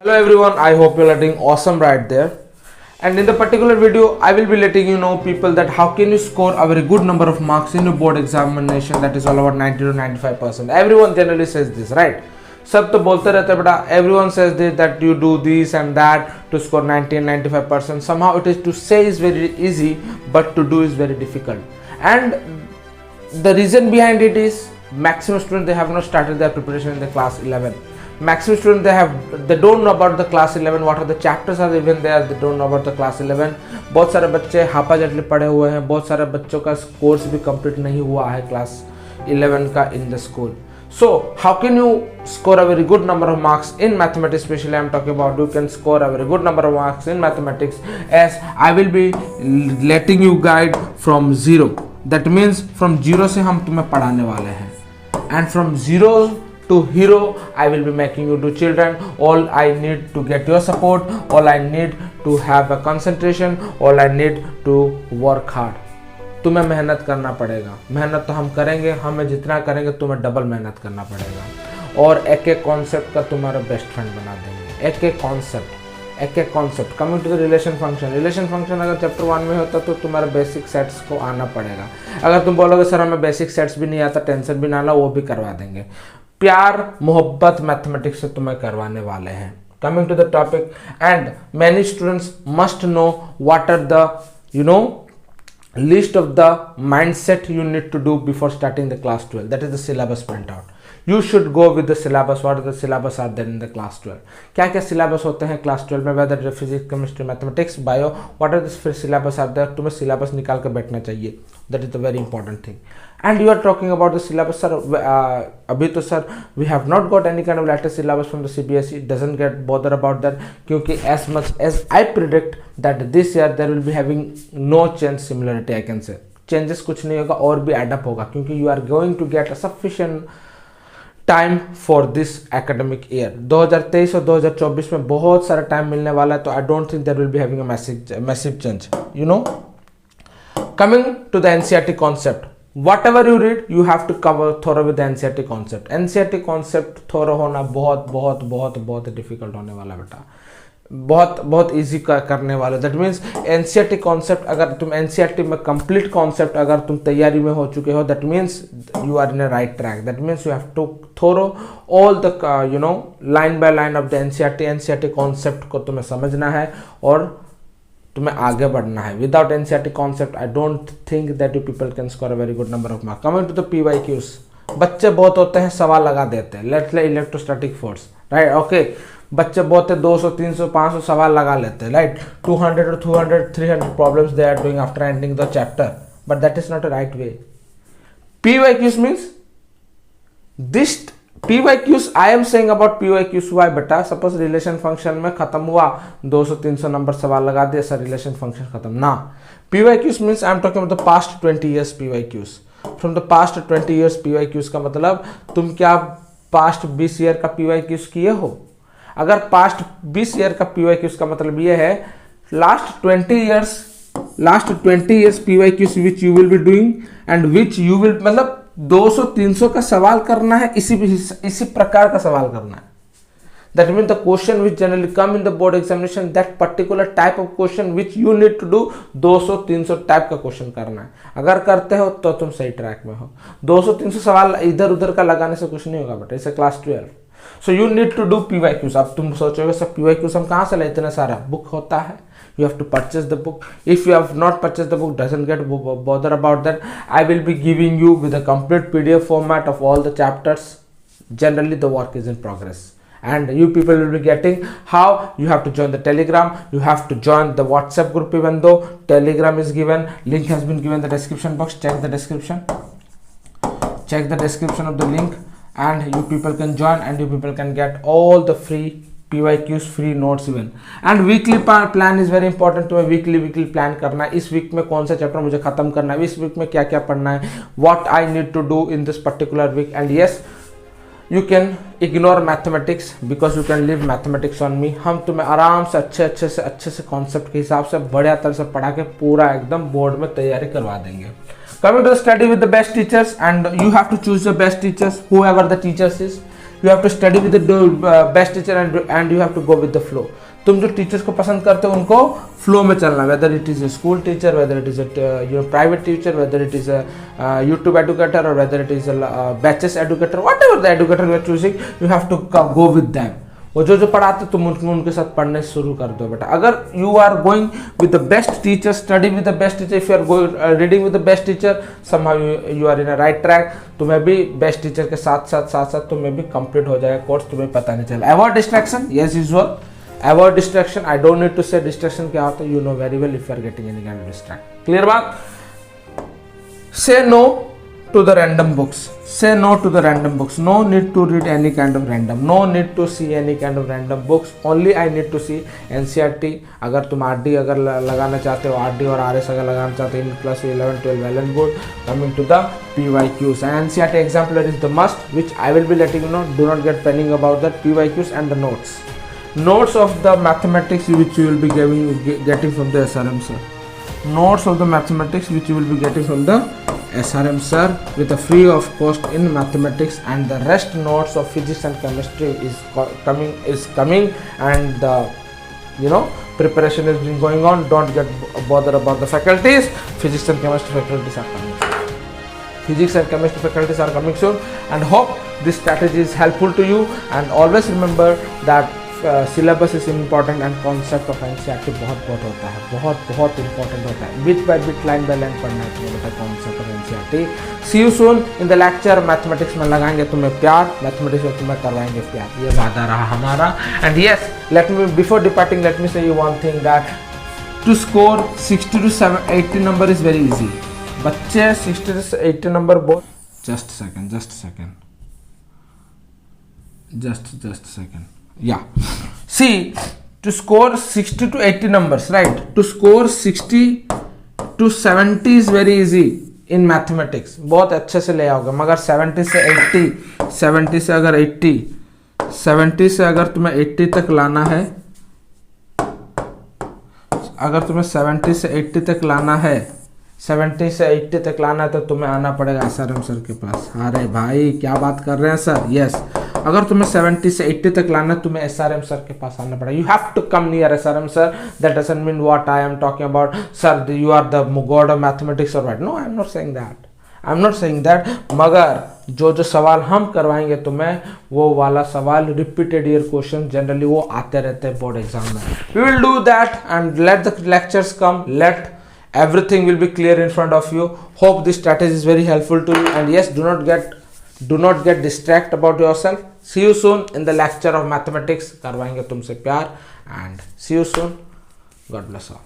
Hello everyone, I hope you're doing awesome right there. And in the particular video, I will be letting you know people that how can you score a very good number of marks in your board examination, that is all about 90 to 95%. Everyone generally says this, right? सब तो बोलते रहते हैं बेटा. Everyone says this, that you do this and that to score 90 and 95%. Somehow it is to say is very easy, but to do is very difficult. And the reason behind it is maximum students, they have not started their preparation in the class 11. Maximum students, they don't know about the class 11, what are the chapters are even there, they don't know about the class 11. बहुत सारे बच्चे हापाजटली पढ़े हुए हैं, बहुत सारे बच्चों का कोर्स भी कंप्लीट नहीं हुआ है क्लास 11 का in the school. So how can you score a very good number of marks in mathematics? Especially I'm talking about you can score a very good number of marks in mathematics, as I will be letting you guide from zero. That means from zero से हम तुम्हें पढ़ाने वाले हैं, and from zero to hero I will be making you do. Children, all I need to get your support, all I need to have a concentration, all I need to work hard. तुम्हें मेहनत करना पड़ेगा. मेहनत तो हम करेंगे, हमें जितना करेंगे तुम्हें डबल मेहनत करना पड़ेगा, और एक एक कॉन्सेप्ट का तुम्हारा बेस्ट फ्रेंड बना देंगे. एक एक concept. Coming to the relation function अगर चैप्टर 1 में होता तो तुम्हारे बेसिक सेट्स को आना पड़ेगा. अगर तुम बोलोगे सर हमें बेसिक सेट्स भी नहीं आता, टेंशन भी ना ला, वो भी करवा देंगे. प्यार मोहब्बत मैथमेटिक्स से तुम्हें करवाने वाले हैं. Coming to the topic, and many students must know what are the list of the mindset you need to do before starting the class 12. That is the syllabus printout. You should go with the syllabus. What are the syllabus are there in the class 12? क्या क्या syllabus होते हैं class 12 में? Whether physics, chemistry, mathematics, bio, what are the syllabus are there? तुम्हें syllabus निकाल कर बैठना चाहिए. That is the very important thing. And you are talking about the syllabus, sir. अभी तो sir we have not got any kind of latest syllabus from the CBSE. Doesn't get bother about that, क्योंकि as much as I predict that this year there will be having no change similarity, I can say. Changes कुछ नहीं होगा, और भी add up होगा, क्योंकि you are going to get a sufficient time for this academic year. 2023 और 2024 में बहुत सारा टाइम मिलने वाला है, तो I don't think there will be having a massive change, you know. Coming to the NCERT concept, whatever you read you have to cover thorough with the NCERT concept. NCERT concept thorough होना बहुत difficult होने वाला बेटा, बहुत easy करने वाले. That means NCERT concept, अगर तुम एनसीईआरटी में कंप्लीट कॉन्सेप्ट अगर तुम तैयारी में हो चुके हो, that means you are in a right track. That means you have to thorough all the line by line of the NCERT concept को तुम्हें समझना है और तुम्हें आगे बढ़ना है. Without NCERT concept I don't think that you people can score a very good number of marks. Coming to the PYQs, बच्चे बहुत होते हैं, सवाल लगा देते हैं. लेट्स ले इलेक्ट्रोस्टैटिक फोर्स, राइट, ओके. बच्चे बहुत है, 200 300 500 सवाल लगा लेते हैं, right. 200 or 200 300 problems they are doing after ending the chapter, but that is not a right way. PYQs means this PYQs I am saying about PYQs हुआ है बेटा. सपोज रिलेशन फंक्शन में खत्म हुआ, 200-300 नंबर सवाल लगा दिया, सर रिलेशन फंक्शन खत्म ना. PYQs means I am talking about the past 20 years PYQs. From the past 20 years PYQs का मतलब तुम क्या पास्ट 20 ईयर का PYQs किए हो? अगर पास्ट 20 ईयर का PYQs का मतलब ये है last 20 years PYQs which you will be doing and which you will, मतलब 200-300 का सवाल करना है, इसी प्रकार का सवाल करना है. That mean the question which generally come in the board examination, that particular type of question which you need to do, 200-300 type का क्वेश्चन करना है. अगर करते हो तो तुम सही ट्रैक में हो. 200-300 सवाल इधर उधर का लगाने से कुछ नहीं होगा बेटा. इसे class 12. So you need to do PYQs. अब तुम सोचोगे सर PYQs हम कहाँ से ले, इतना सारा बुक होता है. You have to purchase the book. If you have not purchased the book, doesn't get bother about that. I will be giving you with a complete PDF format of all the chapters. Generally the work is in progress, and you people will be getting how you have to join the Telegram, you have to join the WhatsApp group. Even though Telegram is given, link has been given in the description box. Check the description of the link, and you people can join, and you people can get all the free PYQs, free notes even. And weekly plan is very important. तुम्हें weekly plan करना है. इस week में कौन सा chapter मुझे खत्म करना है, इस वीक में क्या क्या पढ़ना है, what I need to do in this particular week. And yes, you can ignore mathematics because you can leave mathematics on me. हम तुम्हें आराम से अच्छे से कॉन्सेप्ट के हिसाब से बढ़िया तरह से पढ़ा के पूरा एकदम बोर्ड में तैयारी करवा देंगे. Coming to study with the best teachers, and you have to choose the best teachers, whoever the teachers is. you have to study with the best teacher and you have to go with the flow. तुम जो teachers को पसंद करते हो उनको flow में चलना, whether it is a school teacher, whether it is a private teacher, whether it is a YouTube educator, or whether it is a batches educator, whatever the educator you are choosing, you have to go with them. वो जो पढ़ाते तुम उनके साथ पढ़ने शुरू कर दो बेटा. अगर you are going with the best teacher, study with the best teacher, if you are going reading with the best teacher, somehow you are in a right track. तुम्हें भी बेस्ट टीचर के साथ तुम्हें भी कंप्लीट हो जाएगा course, तुम्हें पता नहीं चला. Avoid distraction, yes usual, avoid distraction. I don't need to say distraction क्या होता है, you know very well if you are getting any kind of distract. Clear बात. Say no to the random books. Say no to the random books. No need to read any kind of random. No need to see any kind of random books. Only I need to see NCERT. अगर तुम RD अगर लगाना चाहते हो, RD और RS अगर लगाना चाहते हो in class 11, 12, well and good. Coming to the PYQs. And NCERT exemplar is the must, which I will be letting you know. Do not get panic about that. PYQs and the notes. Notes of the mathematics which you will be getting from the SRM sir. Notes of the mathematics which you will be getting from the SRM sir with a free of cost in mathematics, and the rest notes of physics and chemistry is coming, and the preparation is been going on. Don't get bothered about the faculties. Physics and chemistry faculties are coming. Physics and chemistry faculties are coming soon, and hope this strategy is helpful to you. And always remember that syllabus is important and concept of NCERT बहुत होता है, बहुत important होता है. bit by bit, line by line पढ़ना है तुम्हें बेटा concept of NCERT. See you soon in the lecture. Mathematics में लगाएंगे तुम्हें प्यार, मैथमेटिक्स में तुम्हें करवाएंगे प्यार, ये वादा रहा हमारा. And yes, before departing, let me say you one thing, that to score 60 to 80 number is very easy. बच्चे 60 to 80 number बहुत. Just a second. Yeah, see, to score 60 to 80 numbers, right? To score 60 to 70 is very easy in mathematics. बहुत अच्छे से ले आओगे. मगर 70 से 80, 70 से अगर 80, 70 से अगर तुम्हें 80 तक लाना है, अगर तुम्हें 70 से 80 तक लाना है, 70 से 80 तक लाना है, तो तुम्हें आना पड़ेगा SRM सर के पास. अरे भाई क्या बात कर रहे हैं सर. यस, अगर तुम्हें 70 से 80 तक लाना है, तुम्हें SRM सर के पास आना पड़ेगा. You have to come near SRM sir. That doesn't mean what I am talking about, sir you are the god of mathematics और what. No, I am not saying that. मगर जो सवाल हम करवाएंगे तुम्हें, वो वाला सवाल रिपीटेड ईयर क्वेश्चन जनरली वो आते रहते हैं बोर्ड एग्जाम में. We will do that and let the lectures come. Let everything will be clear in front of you. Hope this strategy is very helpful to you. And yes, do not get distracted about yourself. See you soon in the lecture of mathematics. करवाएंगे तुमसे प्यार, and see you soon. God bless all.